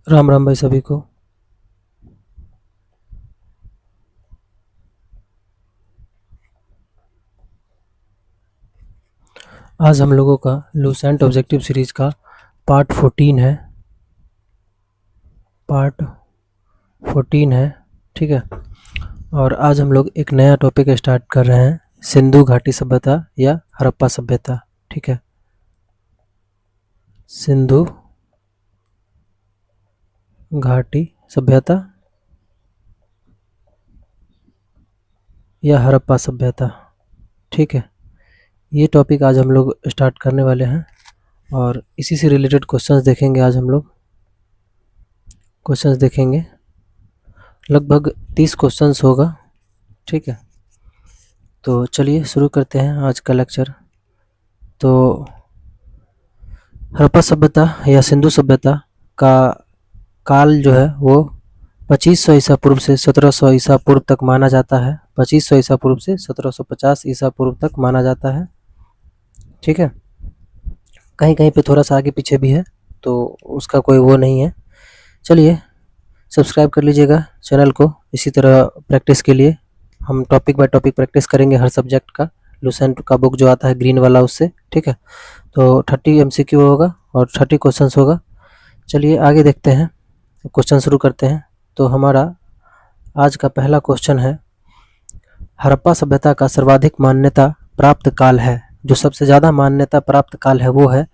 राम राम भाई सभी को। आज हम लोगों का लूसेंट ऑब्जेक्टिव सीरीज का पार्ट 14 है। पार्ट 14 है, ठीक है। और आज हम लोग एक नया टॉपिक स्टार्ट कर रहे हैं, सिंधु घाटी सभ्यता या हड़प्पा सभ्यता, ठीक है। सिंधु घाटी सभ्यता या हड़प्पा सभ्यता, ठीक है। ये टॉपिक आज हम लोग स्टार्ट करने वाले हैं और इसी से रिलेटेड क्वेश्चंस देखेंगे। आज हम लोग क्वेश्चंस देखेंगे, लगभग 30 क्वेश्चंस होगा, ठीक है। तो चलिए शुरू करते हैं आज का लेक्चर। तो हड़प्पा सभ्यता या सिंधु सभ्यता का काल जो है वो 2500 ईसा पूर्व से 1700 ईसा पूर्व तक माना जाता है। 2500 ईसा पूर्व से 1750 ईसा पूर्व तक माना जाता है, ठीक है। कहीं कहीं पे थोड़ा सा आगे पीछे भी है, तो उसका कोई वो नहीं है। चलिए सब्सक्राइब कर लीजिएगा चैनल को। इसी तरह प्रैक्टिस के लिए हम टॉपिक बाय टॉपिक प्रैक्टिस करेंगे हर सब्जेक्ट का। लूसेंट का बुक जो आता है ग्रीन वाला, उससे, ठीक है। तो 30 MCQ होगा और 30 क्वेश्चंस होगा। चलिए आगे देखते हैं, क्वेश्चन शुरू करते हैं। तो हमारा आज का पहला क्वेश्चन है, हड़प्पा सभ्यता का सर्वाधिक मान्यता प्राप्त काल है। जो सबसे ज़्यादा मान्यता प्राप्त काल है वो है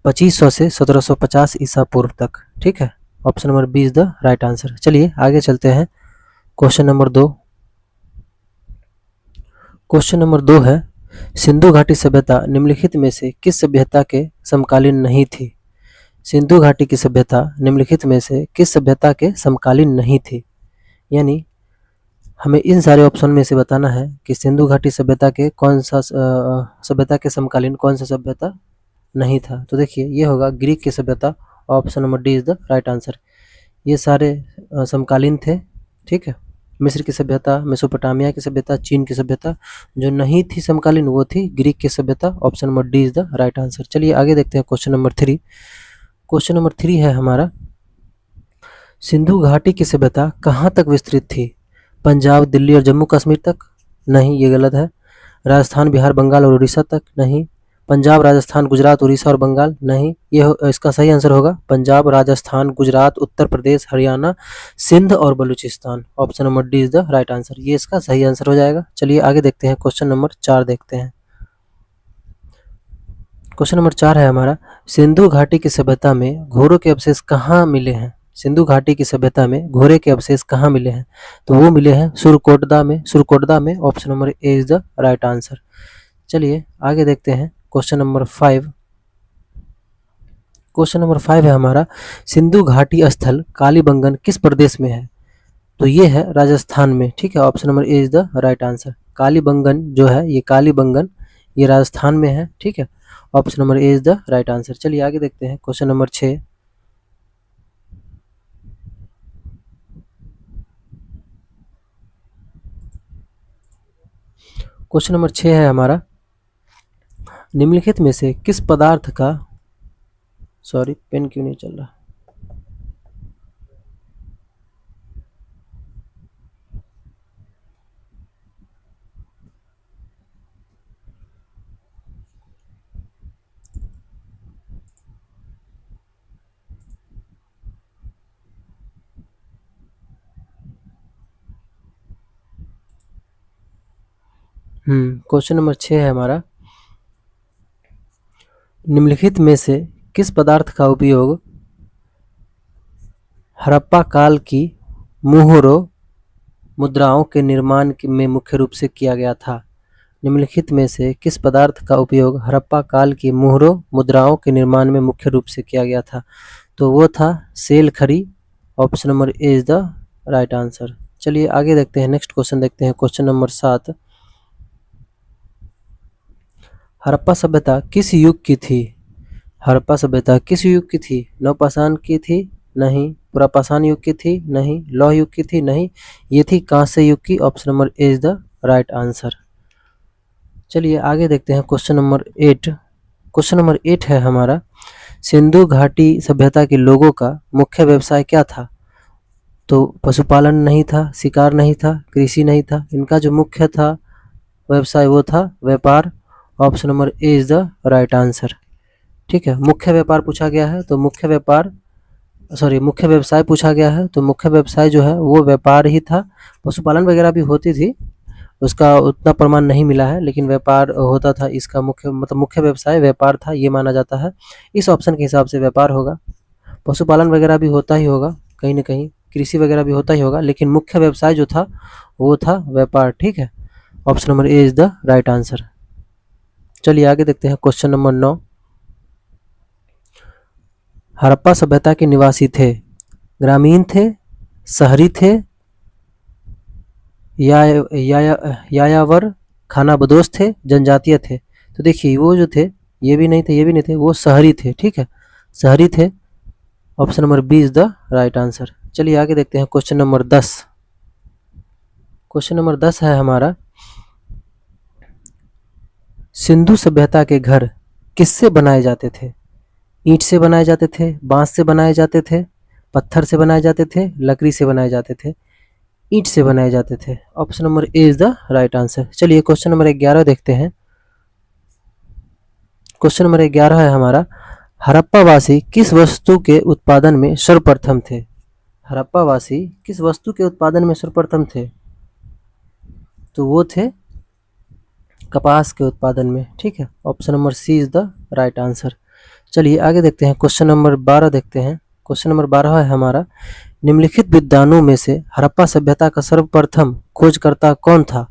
2500 से 1750 ईसा पूर्व तक, ठीक है। Option number B is the right answer. चलिए आगे चलते हैं। Question number 2। क्वेश्चन नंबर 2 है, सिंधु घाटी सभ्यता निम्नलिखित में से किस सभ्यता के समकालीन नहीं थी। सिंधु घाटी की सभ्यता निम्नलिखित में से किस सभ्यता के समकालीन नहीं थी। यानी हमें इन सारे ऑप्शन में से बताना है कि सिंधु घाटी सभ्यता के कौन सा सभ्यता के समकालीन कौन सा सभ्यता नहीं था। तो देखिए ये होगा ग्रीक की सभ्यता। Option number D is the right answer. ये सारे समकालीन थे, ठीक है। मिस्र की सभ्यता, मेसोपोटामिया की सभ्यता, चीन की सभ्यता। जो नहीं थी समकालीन वो थी ग्रीक की सभ्यता। Option number D is the right answer. चलिए आगे देखते हैं क्वेश्चन नंबर 3। क्वेश्चन नंबर 3 है हमारा, सिंधु घाटी की सभ्यता कहाँ तक विस्तृत थी। पंजाब, दिल्ली और जम्मू कश्मीर तक? नहीं, ये गलत है। राजस्थान, बिहार, बंगाल और उड़ीसा तक? नहीं। पंजाब, राजस्थान, गुजरात, उड़ीसा और बंगाल? नहीं। इसका सही आंसर होगा पंजाब, राजस्थान, गुजरात, उत्तर प्रदेश, हरियाणा, सिंध और Balochistan. Option number D is the right answer. ये इसका सही आंसर हो जाएगा। चलिए आगे देखते हैं, क्वेश्चन नंबर 4 देखते हैं। क्वेश्चन नंबर 4 है हमारा, सिंधु घाटी की सभ्यता में घोड़ों के अवशेष कहाँ मिले हैं। सिंधु घाटी की सभ्यता में घोड़े के अवशेष कहाँ मिले हैं। तो वो मिले हैं सुरकोटदा में। Option number A is the right answer. चलिए आगे देखते हैं, क्वेश्चन नंबर 5। क्वेश्चन नंबर 5 है हमारा, सिंधु घाटी स्थल कालीबंगन किस प्रदेश में है। तो ये है राजस्थान में, ठीक है। Option number A is the right answer. Kalibangan जो है, ये कालीबंगन ये राजस्थान में है, ठीक है। Option number A is the right answer. चलिए आगे देखते हैं, क्वेश्चन नंबर 6। क्वेश्चन नंबर 6 है हमारा, निम्नलिखित में से किस पदार्थ का, सॉरी पेन क्यों नहीं चल रहा। क्वेश्चन नंबर 6 है हमारा, निम्नलिखित में से किस पदार्थ का उपयोग हड़प्पा काल की मुहरों मुद्राओं के निर्माण में मुख्य रूप से किया गया था। निम्नलिखित में से किस पदार्थ का उपयोग हड़प्पा काल की मुहरों मुद्राओं के निर्माण में मुख्य रूप से किया गया था। तो वो था सेल खरी। Option number A is the right answer. चलिए आगे देखते हैं, नेक्स्ट क्वेश्चन देखते हैं, क्वेश्चन नंबर 7। हड़प्पा सभ्यता किस युग की थी। हड़प्पा सभ्यता किस युग की थी। नवपाषाण की थी? नहीं। पुरापाषाण युग की थी? नहीं। लौह युग की थी? नहीं। ये थी कांस्य युग की। Option number A is the right answer. चलिए आगे देखते हैं, क्वेश्चन नंबर 8। क्वेश्चन नंबर 8 है हमारा, सिंधु घाटी सभ्यता के लोगों का मुख्य व्यवसाय क्या था? तो पशुपालन नहीं था, शिकार नहीं था, कृषि नहीं था। इनका जो मुख्य था व्यवसाय वो था व्यापार। Option number A is the right answer. ठीक है, मुख्य व्यापार पूछा गया है तो मुख्य व्यवसाय पूछा गया है तो मुख्य व्यवसाय जो है वो व्यापार ही था। पशुपालन वगैरह भी होती थी, उसका उतना प्रमाण नहीं मिला है, लेकिन व्यापार होता था। इसका मुख्य व्यवसाय व्यापार था, ये माना जाता है। इस ऑप्शन के हिसाब से व्यापार होगा। पशुपालन वगैरह भी होता ही होगा कहीं ना कहीं, कृषि वगैरह भी होता ही होगा, लेकिन मुख्य व्यवसाय जो था वो था व्यापार। ठीक है, option number A is the right answer. चलिए आगे देखते हैं क्वेश्चन नंबर 9। हड़प्पा सभ्यता के निवासी थे, ग्रामीण थे, शहरी थे, यायावर, खानाबदोश थे, जनजातीय थे। तो देखिए वो जो थे ये भी नहीं थे, ये भी नहीं थे, वो शहरी थे। ठीक है, शहरी थे। Option number B is the right answer. चलिए आगे देखते हैं क्वेश्चन नंबर 10। क्वेश्चन नंबर 10 है हमारा, सिंधु सभ्यता के घर किससे बनाए जाते थे? ईंट से बनाए जाते थे, बांस से बनाए जाते थे, पत्थर से बनाए जाते थे, लकड़ी से बनाए जाते थे। ईंट से बनाए जाते थे। Option number A is the right answer. चलिए क्वेश्चन नंबर 11 देखते हैं। क्वेश्चन नंबर 11 है हमारा, हड़प्पावासी किस वस्तु के उत्पादन में सर्वप्रथम थे? हड़प्पावासी किस वस्तु के उत्पादन में सर्वप्रथम थे? तो वो थे कपास के उत्पादन में। ठीक है, option number C is the right answer. चलिए आगे देखते हैं क्वेश्चन नंबर 12 देखते हैं। क्वेश्चन नंबर 12 है हमारा, निम्नलिखित विद्वानों में से हड़प्पा सभ्यता का सर्वप्रथम खोजकर्ता कौन था?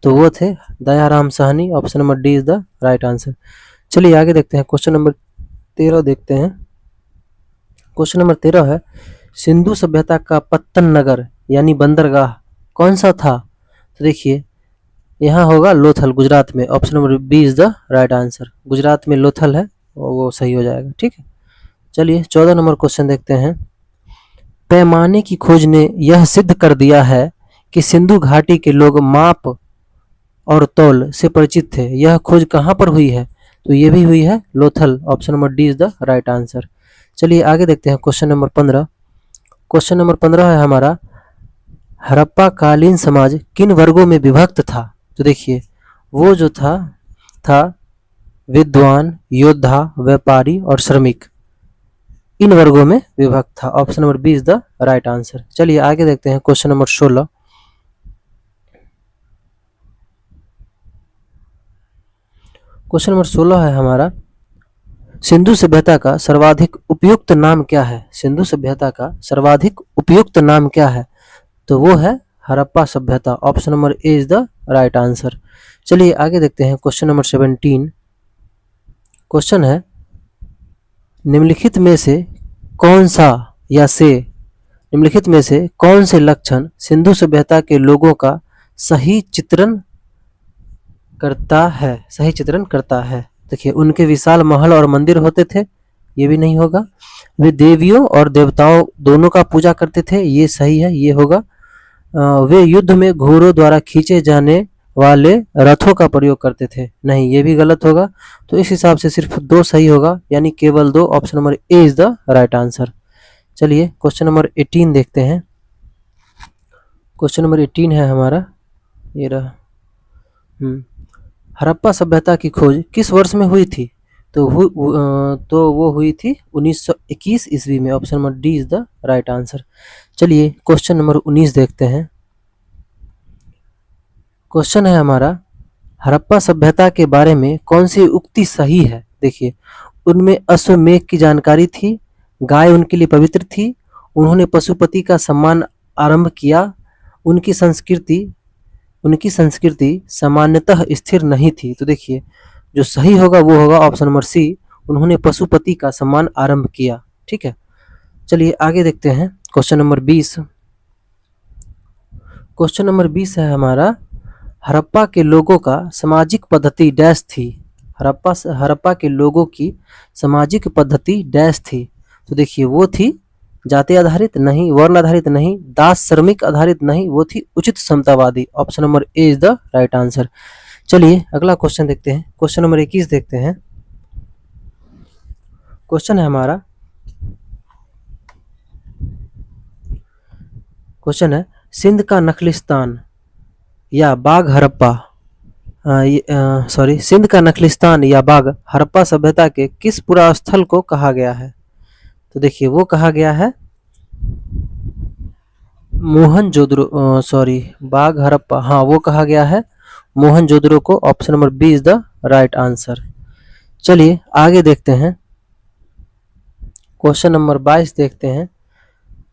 तो वो थे Dayaram Sahni. Option number D is the right answer. चलिए आगे देखते हैं क्वेश्चन नंबर 13 देखते हैं। क्वेश्चन नंबर 13 है, सिंधु सभ्यता का पत्तन नगर यानी बंदरगाह कौन सा था? तो देखिए यहाँ होगा लोथल, गुजरात में। Option number B is the right answer. Gujarat में लोथल है, वो सही हो जाएगा। ठीक है, चलिए 14 नंबर क्वेश्चन देखते हैं। पैमाने की खोज ने यह सिद्ध कर दिया है कि सिंधु घाटी के लोग माप और तौल से परिचित थे। यह खोज कहाँ पर हुई है? तो ये भी हुई है Lothal. Option number D is the right answer. चलिए आगे देखते हैं क्वेश्चन नंबर 15। क्वेश्चन नंबर 15 है हमारा, हड़प्पा कालीन समाज किन वर्गों में विभक्त था? तो देखिए वो जो था विद्वान, योद्धा, व्यापारी और श्रमिक, इन वर्गों में विभक्त था। Option number B is the right answer. चलिए आगे देखते हैं क्वेश्चन नंबर 16। क्वेश्चन नंबर 16 है हमारा, सिंधु सभ्यता का सर्वाधिक उपयुक्त नाम क्या है? सिंधु सभ्यता का सर्वाधिक उपयुक्त नाम क्या है? तो वो है हड़प्पा सभ्यता। Option number A is the right answer. चलिए आगे देखते हैं क्वेश्चन नंबर 17। क्वेश्चन है, निम्नलिखित में से कौन से लक्षण सिंधु सभ्यता के लोगों का सही चित्रण करता है? देखिए उनके विशाल महल और मंदिर होते थे, ये भी नहीं होगा। वे देवियों और देवताओं दोनों का पूजा करते थे, ये सही है, ये होगा। वे युद्ध में घोड़ों द्वारा खींचे जाने वाले रथों का प्रयोग करते थे, नहीं, ये भी गलत होगा। तो इस हिसाब से सिर्फ 2 सही होगा, यानी केवल 2। Option number A is the right answer. चलिए क्वेश्चन नंबर 18 देखते हैं। क्वेश्चन नंबर 18 है हमारा, ये रहा। हड़प्पा सभ्यता की खोज किस वर्ष में हुई थी? तो वो हुई थी 1921 ईस्वी में। Option number D is the right answer. चलिए क्वेश्चन नंबर 19 देखते हैं। क्वेश्चन है हमारा, हड़प्पा सभ्यता के बारे में कौन सी उक्ति सही है? देखिए उनमें अश्वमेध की जानकारी थी, गाय उनके लिए पवित्र थी, उन्होंने पशुपति का सम्मान आरंभ किया, उनकी संस्कृति सामान्यतः स्थिर नहीं थी। तो देखिए जो सही होगा वो होगा ऑप्शन नंबर सी, उन्होंने पशुपति का सम्मान आरंभ किया। ठीक है, चलिए आगे देखते हैं क्वेश्चन नंबर 20। क्वेश्चन नंबर 20 है हमारा, हड़प्पा के लोगों का सामाजिक पद्धति डैश थी? हड़प्पा के लोगों की सामाजिक पद्धति डैश थी? तो देखिए वो थी जाति आधारित नहीं, वर्ण आधारित नहीं, दास श्रमिक आधारित नहीं, वो थी उचित समतावादी। Option number A is the right answer. चलिए अगला क्वेश्चन देखते हैं। क्वेश्चन नंबर 21 देखते हैं। क्वेश्चन है हमारा, क्वेश्चन है सिंध का नखलिस्तान या बाग हड़प्पा सिंध का नखलिस्तान या बाग हड़प्पा सभ्यता के किस पुरास्थल को कहा गया है? तो देखिए वो कहा गया है मोहनजोदड़ो, बाग हड़प्पा, हाँ वो कहा गया है मोहनजोदड़ो को। Option number B is the right answer. चलिए आगे देखते हैं, क्वेश्चन नंबर 22 देखते हैं।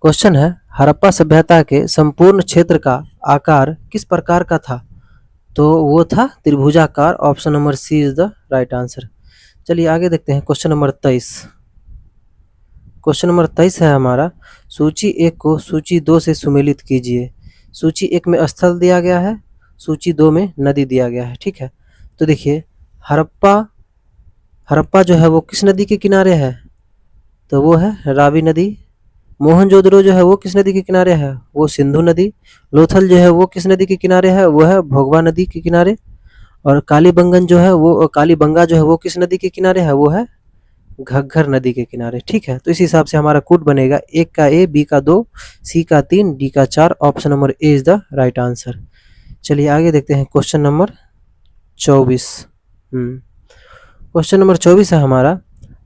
क्वेश्चन है हड़प्पा सभ्यता के संपूर्ण क्षेत्र का आकार किस प्रकार का था? तो वो था त्रिभुजाकार। Option number C is the right answer. चलिए आगे देखते हैं क्वेश्चन नंबर 23। क्वेश्चन नंबर 23 है हमारा, सूची 1 को सूची 2 से सुमेलित कीजिए। सूची 1 में स्थल दिया गया है, सूची 2 में नदी दिया गया है। ठीक है, तो देखिए हड़प्पा जो है वो किस नदी के किनारे है? तो वो है रावी नदी। मोहनजोदड़ो जो है वो किस नदी के किनारे है? वो सिंधु नदी। लोथल जो है वो किस नदी के किनारे है? वो है भोगवा नदी के किनारे। और कालीबंगन जो है वो कालीबंगा जो है वो किस नदी के किनारे है? वो है घग्गर नदी के किनारे। ठीक है, तो इस हिसाब से हमारा कोड बनेगा 1 का ए, बी का 2, सी का 3, डी का 4। Option number A is the right answer. चलिए आगे देखते हैं क्वेश्चन नंबर 24। क्वेश्चन नंबर 24 है हमारा,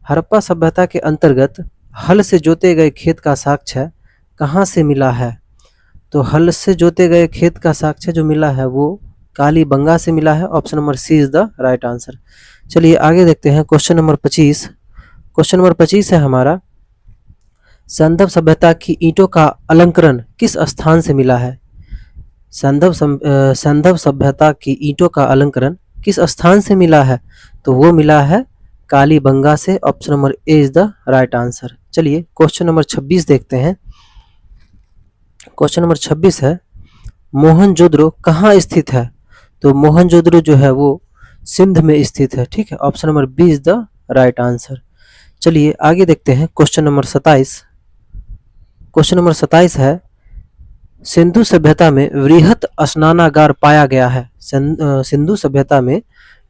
हड़प्पा सभ्यता के अंतर्गत हल से जोते गए खेत का साक्ष्य कहाँ से मिला है? तो हल से जोते गए खेत का साक्ष्य जो मिला है वो कालीबंगा से मिला है। Option number C is the right answer. चलिए आगे देखते हैं क्वेश्चन नंबर 25। क्वेश्चन नंबर 25 है हमारा, संदव सभ्यता की ईंटों का अलंकरण किस स्थान से मिला है? संदव सभ्यता की ईंटों का अलंकरण किस स्थान से मिला है? तो वो मिला है कालीबंगा से। Option number A is the right answer. चलिए क्वेश्चन नंबर 26 देखते हैं। क्वेश्चन नंबर 26 है, मोहनजोदड़ो कहाँ स्थित है? तो मोहनजोदड़ो जो है वो सिंध में स्थित है। ठीक है, option number B is the right answer. चलिए आगे देखते हैं क्वेश्चन नंबर 27। क्वेश्चन नंबर 27 है, सिंधु सभ्यता में वृहत स्नानागार पाया गया है। सिंधु सभ्यता में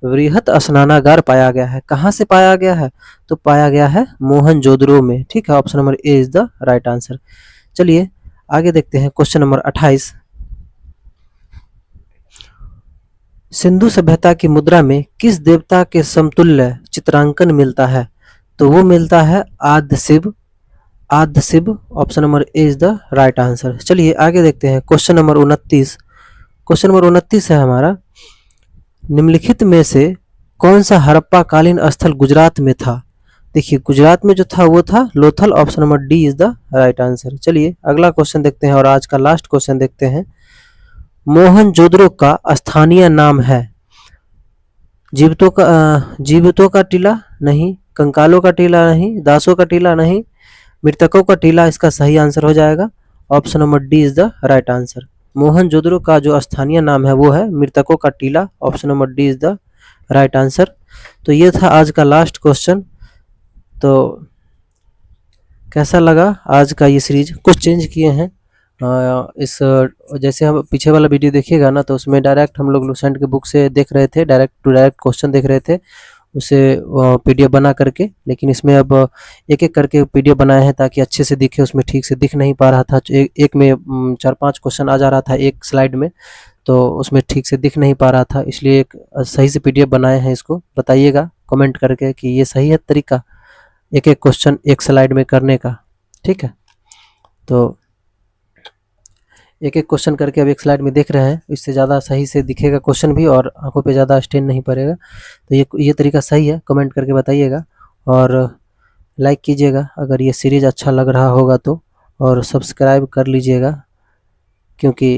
वृहत स्नानागार पाया गया है, कहाँ से पाया गया है? तो पाया गया है मोहनजोदड़ो में। ठीक है, option number A is the right answer. चलिए आगे देखते हैं क्वेश्चन नंबर 28। सिंधु सभ्यता की मुद्रा में किस देवता के समतुल्य चित्रांकन मिलता है? तो वो मिलता है आद्य Shiva. Option number A is the right answer. चलिए आगे देखते हैं क्वेश्चन नंबर 29। क्वेश्चन नंबर 29 है हमारा, निम्नलिखित में से कौन सा हड़प्पा कालीन स्थल गुजरात में था? देखिए गुजरात में जो था वो था Lothal. Option number D is the right answer. चलिए अगला क्वेश्चन देखते हैं और आज का लास्ट क्वेश्चन देखते हैं। मोहनजोदड़ो का स्थानीय नाम है? जीवितों का टीला नहीं, कंकालों का टीला नहीं, दासों का टीला नहीं, मृतकों का टीला इसका सही आंसर हो जाएगा। Option number D is the right answer. Mohenjodaro का जो स्थानीय नाम है वो है मृतकों का टीला। Option number D is the right answer. तो ये था आज का लास्ट क्वेश्चन। तो कैसा लगा आज का ये सीरीज? कुछ चेंज किए हैं इस जैसे हम पीछे वाला वीडियो देखिएगा ना, तो उसमें डायरेक्ट हम लोग लुसेंट के बुक से देख रहे थे, डायरेक्ट टू डायरेक्ट क्वेश्चन देख रहे थे उसे पीडीएफ बना करके। लेकिन इसमें अब एक एक करके पीडीएफ बनाए हैं ताकि अच्छे से दिखे। उसमें ठीक से दिख नहीं पा रहा था, एक में 4-5 क्वेश्चन आ जा रहा था एक स्लाइड में, तो उसमें ठीक से दिख नहीं पा रहा था, इसलिए एक सही से पीडीएफ बनाए हैं। इसको बताइएगा कमेंट करके कि ये सही है तरीका एक एक क्वेश्चन एक स्लाइड में करने का। ठीक है, तो एक एक क्वेश्चन करके अब एक स्लाइड में देख रहे हैं, इससे ज़्यादा सही से दिखेगा क्वेश्चन भी और आंखों पे ज़्यादा स्ट्रेन नहीं पड़ेगा। तो ये तरीका सही है, कमेंट करके बताइएगा और लाइक कीजिएगा अगर ये सीरीज़ अच्छा लग रहा होगा तो, और सब्सक्राइब कर लीजिएगा क्योंकि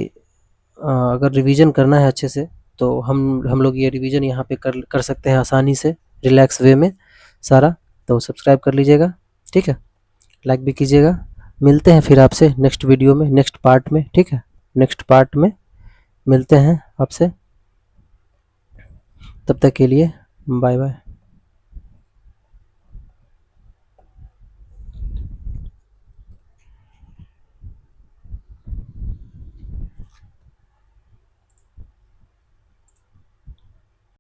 अगर रिवीजन करना है अच्छे से तो हम लोग ये रिवीजन यहाँ पे कर सकते हैं आसानी से, रिलैक्स वे में सारा। तो सब्सक्राइब कर लीजिएगा, ठीक है, लाइक भी कीजिएगा। मिलते हैं फिर आपसे नेक्स्ट वीडियो में, नेक्स्ट पार्ट में। ठीक है, नेक्स्ट पार्ट में मिलते हैं आपसे, तब तक के लिए बाय बाय।